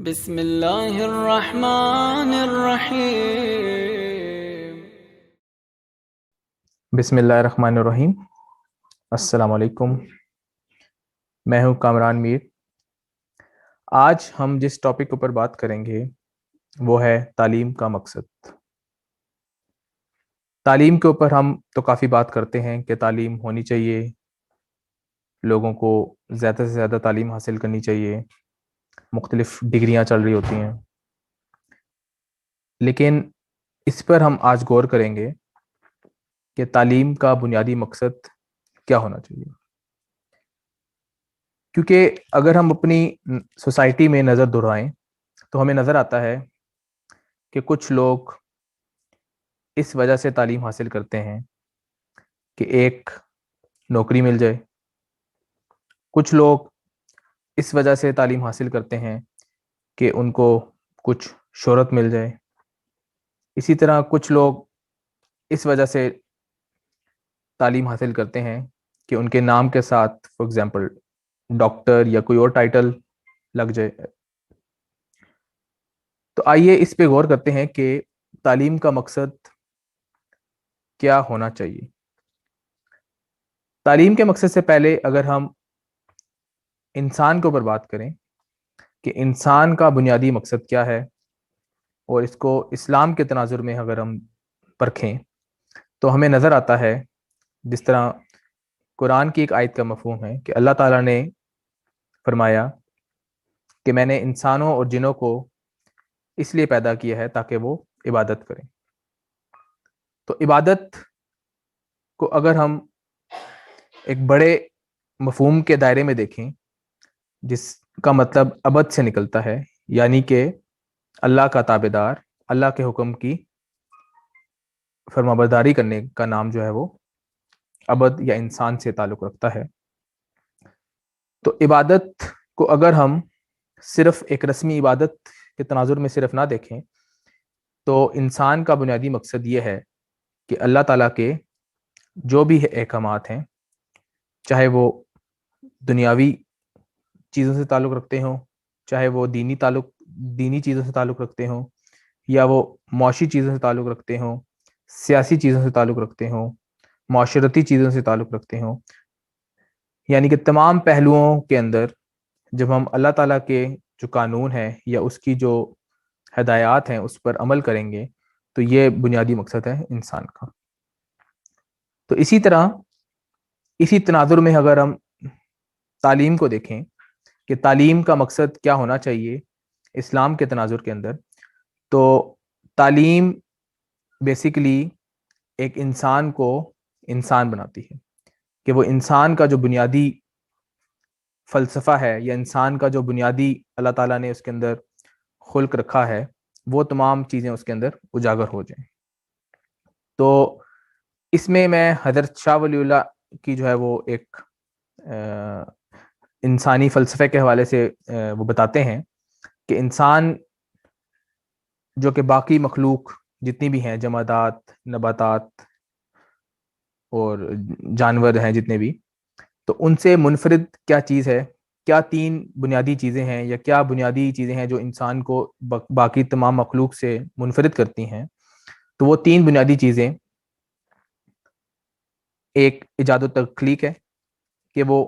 بسم اللہ الرحمن الرحیم۔ بسم اللہ الرحمن الرحیم۔ السلام علیکم، میں ہوں کامران میر۔ آج ہم جس ٹاپک کے اوپر بات کریں گے وہ ہے تعلیم کا مقصد۔ تعلیم کے اوپر ہم تو کافی بات کرتے ہیں کہ تعلیم ہونی چاہیے، لوگوں کو زیادہ سے زیادہ تعلیم حاصل کرنی چاہیے، مختلف ڈگریاں چل رہی ہوتی ہیں، لیکن اس پر ہم آج غور کریں گے کہ تعلیم کا بنیادی مقصد کیا ہونا چاہیے۔ کیونکہ اگر ہم اپنی سوسائٹی میں نظر دہرائیں تو ہمیں نظر آتا ہے کہ کچھ لوگ اس وجہ سے تعلیم حاصل کرتے ہیں کہ ایک نوکری مل جائے، کچھ لوگ اس وجہ سے تعلیم حاصل کرتے ہیں کہ ان کو کچھ شہرت مل جائے، اسی طرح کچھ لوگ اس وجہ سے تعلیم حاصل کرتے ہیں کہ ان کے نام کے ساتھ فار ایگزامپل ڈاکٹر یا کوئی اور ٹائٹل لگ جائے۔ تو آئیے اس پہ غور کرتے ہیں کہ تعلیم کا مقصد کیا ہونا چاہیے۔ تعلیم کے مقصد سے پہلے اگر ہم انسان کے اوپر بات کریں کہ انسان کا بنیادی مقصد کیا ہے، اور اس کو اسلام کے تناظر میں اگر ہم پرکھیں تو ہمیں نظر آتا ہے، جس طرح قرآن کی ایک آیت کا مفہوم ہے کہ اللہ تعالیٰ نے فرمایا کہ میں نے انسانوں اور جنوں کو اس لیے پیدا کیا ہے تاکہ وہ عبادت کریں۔ تو عبادت کو اگر ہم ایک بڑے مفہوم کے دائرے میں دیکھیں جس کا مطلب ابد سے نکلتا ہے، یعنی کہ اللہ کا تابع دار، اللہ کے حکم کی فرمانبرداری کرنے کا نام جو ہے وہ ابد یا انسان سے تعلق رکھتا ہے۔ تو عبادت کو اگر ہم صرف ایک رسمی عبادت کے تناظر میں صرف نہ دیکھیں تو انسان کا بنیادی مقصد یہ ہے کہ اللہ تعالیٰ کے جو بھی احکامات ہیں، چاہے وہ دنیاوی چیزوں سے تعلق رکھتے ہوں، چاہے وہ دینی چیزوں سے تعلق رکھتے ہوں، یا وہ معاشی چیزوں سے تعلق رکھتے ہوں، سیاسی چیزوں سے تعلق رکھتے ہوں، معاشرتی چیزوں سے تعلق رکھتے ہوں، یعنی کہ تمام پہلوؤں کے اندر جب ہم اللہ تعالیٰ کے جو قانون ہے یا اس کی جو ہدایات ہیں اس پر عمل کریں گے تو یہ بنیادی مقصد ہے انسان کا۔ تو اسی طرح اسی تناظر میں اگر ہم تعلیم کو دیکھیں کہ تعلیم کا مقصد کیا ہونا چاہیے اسلام کے تناظر کے اندر، تو تعلیم بیسیکلی ایک انسان کو انسان بناتی ہے، کہ وہ انسان کا جو بنیادی فلسفہ ہے یا انسان کا جو بنیادی اللہ تعالیٰ نے اس کے اندر خلق رکھا ہے وہ تمام چیزیں اس کے اندر اجاگر ہو جائیں۔ تو اس میں حضرت شاہ ولی اللہ کی جو ہے وہ ایک انسانی فلسفے کے حوالے سے وہ بتاتے ہیں کہ انسان جو کہ باقی مخلوق جتنی بھی ہیں، جمادات، نباتات اور جانور ہیں جتنے بھی، تو ان سے منفرد کیا چیز ہے، کیا تین بنیادی چیزیں ہیں یا کیا بنیادی چیزیں ہیں جو انسان کو باقی تمام مخلوق سے منفرد کرتی ہیں۔ تو وہ تین بنیادی چیزیں، ایک ایجاد و تخلیق ہے کہ وہ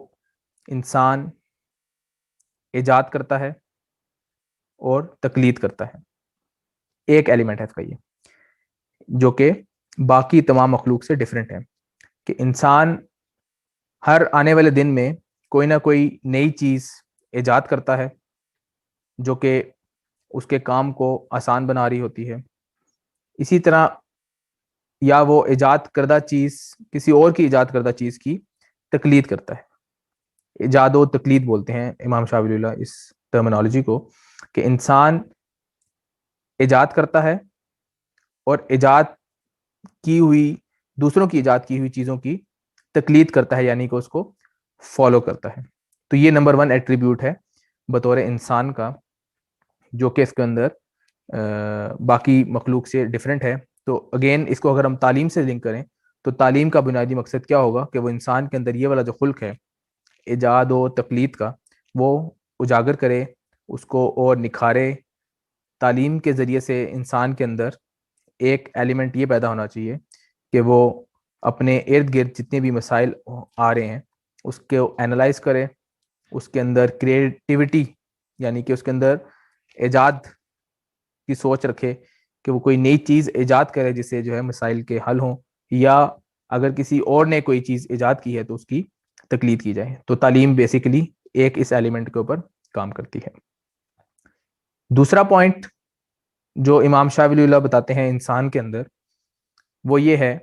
انسان ایجاد کرتا ہے اور تقلید کرتا ہے، ایک ایلیمنٹ ہے اس کا یہ جو کہ باقی تمام مخلوق سے ڈیفرنٹ ہے، کہ انسان ہر آنے والے دن میں کوئی نہ کوئی نئی چیز ایجاد کرتا ہے جو کہ اس کے کام کو آسان بنا رہی ہوتی ہے، اسی طرح یا وہ ایجاد کردہ چیز کسی اور کی ایجاد کردہ چیز کی تقلید کرتا ہے۔ ایجاد و تقلید بولتے ہیں امام شاہ ولی اللہ اس ٹرمینالوجی کو، کہ انسان ایجاد کرتا ہے اور ایجاد کی ہوئی دوسروں کی ایجاد کی ہوئی چیزوں کی تقلید کرتا ہے، یعنی کہ اس کو فالو کرتا ہے۔ تو یہ نمبر 1 ایٹریبیوٹ ہے بطور انسان کا جو کہ اس کے اندر باقی مخلوق سے ڈیفرنٹ ہے۔ تو اگین اس کو اگر ہم تعلیم سے لنک کریں تو تعلیم کا بنیادی مقصد کیا ہوگا کہ وہ انسان کے اندر یہ والا جو خلق ہے ایجاد و تقلید کا وہ اجاگر کرے اس کو اور نکھارے. تعلیم کے ذریعے سے انسان کے اندر ایک ایلیمنٹ یہ پیدا ہونا چاہیے کہ وہ اپنے ارد گرد جتنے بھی مسائل آ رہے ہیں اس کو اینالائز کرے, اس کے اندر کریٹیوٹی یعنی کہ اس کے اندر ایجاد کی سوچ رکھے کہ وہ کوئی نئی چیز ایجاد کرے جس سے جو ہے مسائل کے حل ہوں, یا اگر کسی اور نے کوئی چیز ایجاد کی ہے تو اس کی تقلید کی جائے. تو تعلیم بیسیکلی ایک اس ایلیمنٹ کے اوپر کام کرتی ہے. دوسرا پوائنٹ جو امام شاہ ولی اللہ بتاتے ہیں انسان کے اندر, وہ یہ ہے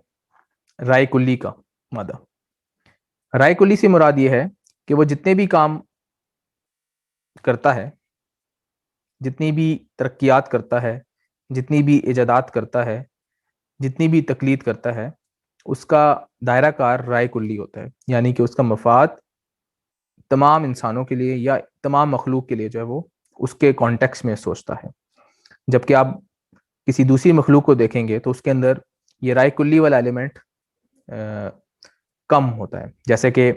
رائے کلی کا مادہ. رائے کلی سے مراد یہ ہے کہ وہ جتنے بھی کام کرتا ہے, جتنی بھی ترقیات کرتا ہے, جتنی بھی ایجادات کرتا ہے, جتنی بھی تقلید کرتا ہے, اس کا دائرہ کار رائے کلی ہوتا ہے. یعنی کہ اس کا مفاد تمام انسانوں کے لیے یا تمام مخلوق کے لیے جو ہے وہ اس کے کانٹیکس میں سوچتا ہے. جبکہ آپ کسی دوسری مخلوق کو دیکھیں گے تو اس کے اندر یہ رائے کلی والا ایلیمنٹ کم ہوتا ہے. جیسے کہ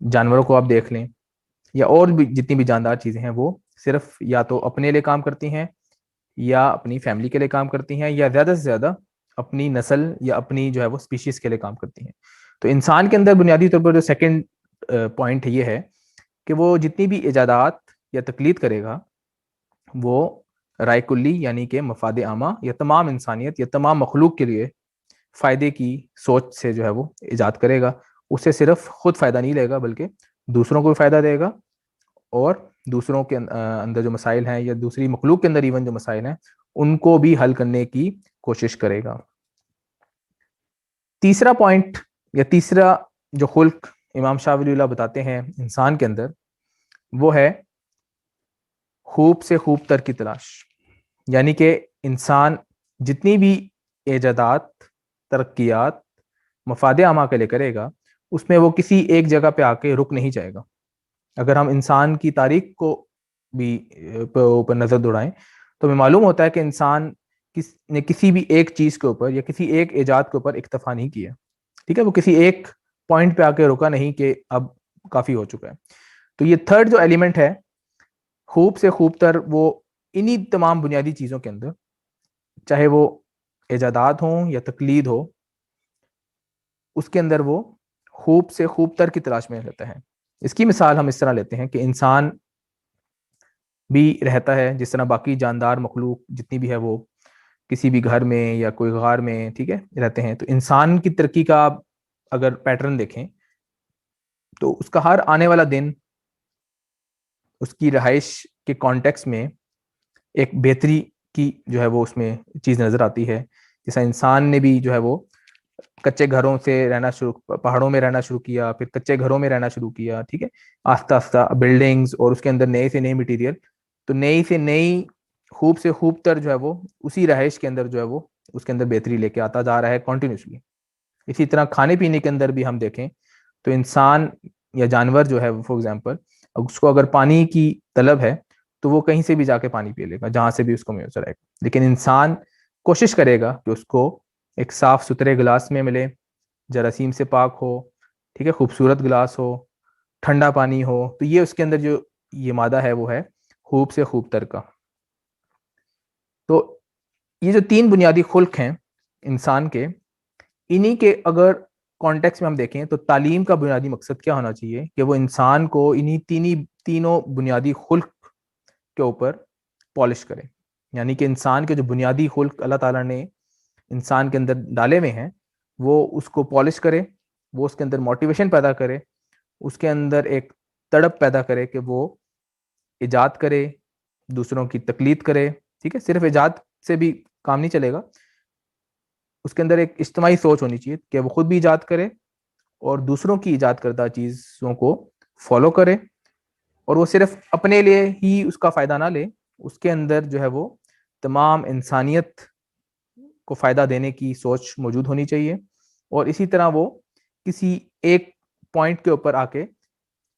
جانوروں کو آپ دیکھ لیں یا اور بھی جتنی بھی جاندار چیزیں ہیں, وہ صرف یا تو اپنے لیے کام کرتی ہیں یا اپنی فیملی کے لیے کام کرتی ہیں, یا زیادہ سے زیادہ اپنی نسل یا اپنی جو ہے وہ اسپیشیز کے لیے کام کرتی ہیں. تو انسان کے اندر بنیادی طور پر جو سیکنڈ پوائنٹ یہ ہے کہ وہ جتنی بھی ایجادات یا تقلید کرے گا وہ رائے کلی یعنی کہ مفاد عامہ یا تمام انسانیت یا تمام مخلوق کے لیے فائدے کی سوچ سے جو ہے وہ ایجاد کرے گا. اسے صرف خود فائدہ نہیں لے گا بلکہ دوسروں کو بھی فائدہ دے گا, اور دوسروں کے اندر جو مسائل ہیں یا دوسری مخلوق کے اندر ایون جو مسائل ہیں ان کو بھی حل کرنے کی کوشش کرے گا. تیسرا پوائنٹ یا تیسرا جو خلق امام شاہ ولی اللہ بتاتے ہیں انسان کے اندر, وہ ہے خوب سے خوب تر کی تلاش. یعنی کہ انسان جتنی بھی ایجادات, ترقیات مفاد عامہ کے لیے کرے گا اس میں وہ کسی ایک جگہ پہ آ کے رک نہیں جائے گا. اگر ہم انسان کی تاریخ کو بھی اوپر نظر دوڑائیں تو ہمیں معلوم ہوتا ہے کہ انسان نے کسی بھی ایک چیز کے اوپر یا کسی ایک ایجاد کے اوپر اکتفا نہیں کیا. ٹھیک ہے, وہ کسی ایک پوائنٹ پہ آ کے رکا نہیں کہ اب کافی ہو چکا ہے. تو یہ تھرڈ جو ایلیمنٹ ہے خوب سے خوب تر, وہ انہی تمام بنیادی چیزوں کے اندر, چاہے وہ ایجادات ہوں یا تقلید ہو, اس کے اندر وہ خوب سے خوب تر کی تلاش میں رہتا ہے. اس کی مثال ہم اس طرح لیتے ہیں کہ انسان بھی رہتا ہے جس طرح باقی جاندار مخلوق جتنی بھی ہے وہ کسی بھی گھر میں یا کوئی غار میں, ٹھیک ہے, رہتے ہیں. تو انسان کی ترقی کا آپ اگر پیٹرن دیکھیں تو اس کا ہر آنے والا دن اس کی رہائش کے کانٹیکس میں ایک بہتری کی جو ہے وہ اس میں چیز نظر آتی ہے. جیسا انسان نے بھی جو ہے وہ کچے گھروں سے رہنا پہاڑوں میں رہنا شروع کیا, پھر کچے گھروں میں رہنا شروع کیا, ٹھیک ہے, آہستہ آہستہ بلڈنگز اور اس کے اندر نئے سے نئے مٹیریل. تو نئی سے نئی خوب سے خوب تر جو ہے وہ اسی رہائش کے اندر جو ہے وہ اس کے اندر بہتری لے کے آتا جا رہا ہے کنٹینیوسلی. اسی طرح کھانے پینے کے اندر بھی ہم دیکھیں تو انسان یا جانور جو ہے فار ایگزامپل اس کو اگر پانی کی طلب ہے تو وہ کہیں سے بھی جا کے پانی پی لے گا جہاں سے بھی اس کو میسر آئے گا. لیکن انسان کوشش کرے گا کہ اس کو ایک صاف ستھرے گلاس میں ملے, جراثیم سے پاک ہو, ٹھیک ہے, خوبصورت گلاس ہو, ٹھنڈا پانی ہو. تو یہ اس کے اندر جو یہ مادہ ہے وہ ہے خوب سے خوب تر کا. تو یہ جو تین بنیادی خلق ہیں انسان کے, انہی کے اگر کانٹیکس میں ہم دیکھیں تو تعلیم کا بنیادی مقصد کیا ہونا چاہیے کہ وہ انسان کو انہی تینوں بنیادی خلق کے اوپر پالش کرے. یعنی کہ انسان کے جو بنیادی خلق اللہ تعالیٰ نے انسان کے اندر ڈالے ہوئے ہیں وہ اس کو پالش کرے, وہ اس کے اندر موٹیویشن پیدا کرے, اس کے اندر ایک تڑپ پیدا کرے کہ وہ ایجاد کرے, دوسروں کی تقلید کرے. ٹھیک ہے, صرف ایجاد سے بھی کام نہیں چلے گا, اس کے اندر ایک اجتماعی سوچ ہونی چاہیے کہ وہ خود بھی ایجاد کرے اور دوسروں کی ایجاد کردہ چیزوں کو فالو کرے, اور وہ صرف اپنے لیے ہی اس کا فائدہ نہ لے, اس کے اندر جو ہے وہ تمام انسانیت کو فائدہ دینے کی سوچ موجود ہونی چاہیے. اور اسی طرح وہ کسی ایک پوائنٹ کے اوپر آ کے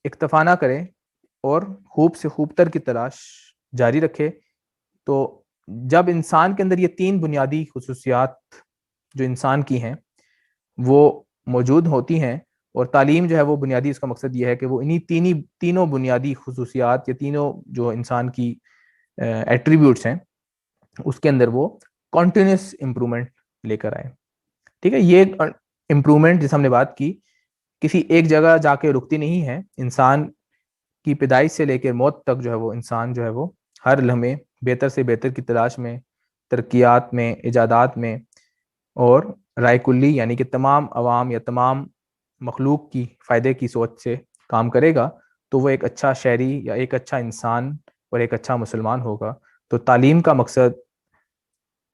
اکتفا نہ کرے اور خوب سے خوب تر کی تلاش جاری رکھے. تو جب انسان کے اندر یہ تین بنیادی خصوصیات جو انسان کی ہیں وہ موجود ہوتی ہیں, اور تعلیم جو ہے وہ بنیادی اس کا مقصد یہ ہے کہ وہ انہی تینوں بنیادی خصوصیات یا تینوں جو انسان کی ایٹریبیوٹس ہیں اس کے اندر وہ کنٹینیوس امپرومنٹ لے کر آئے. ٹھیک ہے, یہ امپرومنٹ جس ہم نے بات کی کسی ایک جگہ جا کے رکتی نہیں ہے. انسان کی پیدائش سے لے کر موت تک جو ہے وہ انسان جو ہے وہ ہر لمحے بہتر سے بہتر کی تلاش میں, ترقیات میں, ایجادات میں, اور رائے کلی یعنی کہ تمام عوام یا تمام مخلوق کی فائدے کی سوچ سے کام کرے گا تو وہ ایک اچھا شہری یا ایک اچھا انسان اور ایک اچھا مسلمان ہوگا. تو تعلیم کا مقصد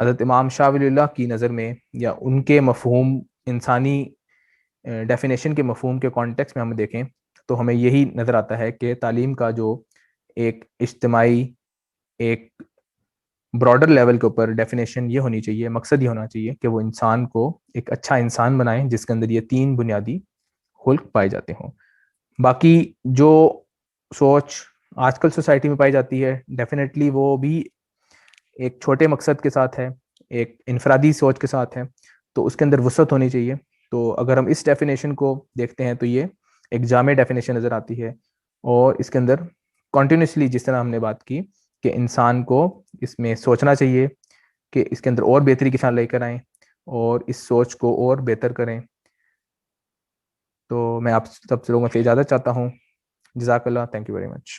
حضرت امام شاہ ولی اللہ کی نظر میں یا ان کے مفہوم, انسانی ڈیفینیشن کے مفہوم کے کانٹیکس میں ہم دیکھیں تو ہمیں یہی نظر آتا ہے کہ تعلیم کا جو ایک اجتماعی, ایک براڈر لیول کے اوپر ڈیفینیشن یہ ہونی چاہیے, مقصد یہ ہونا چاہیے کہ وہ انسان کو ایک اچھا انسان بنائیں جس کے اندر یہ تین بنیادی خلق پائے جاتے ہوں. باقی جو سوچ آج کل سوسائٹی میں پائی جاتی ہے ڈیفینیٹلی وہ بھی ایک چھوٹے مقصد کے ساتھ ہے, ایک انفرادی سوچ کے ساتھ ہے, تو اس کے اندر وسعت ہونی چاہیے. تو اگر ہم اس ڈیفینیشن کو دیکھتے ہیں تو یہ ایک جامع ڈیفینیشن نظر آتی ہے, اور اس کے اندر کنٹینیوسلی جس طرح ہم نے بات کی کہ انسان کو اس میں سوچنا چاہیے کہ اس کے اندر اور بہتری کے ساتھ لے کر آئیں اور اس سوچ کو اور بہتر کریں. تو میں آپ سب لوگوں سے اجازت چاہتا ہوں. جزاک اللہ, تھینک یو ویری مچ.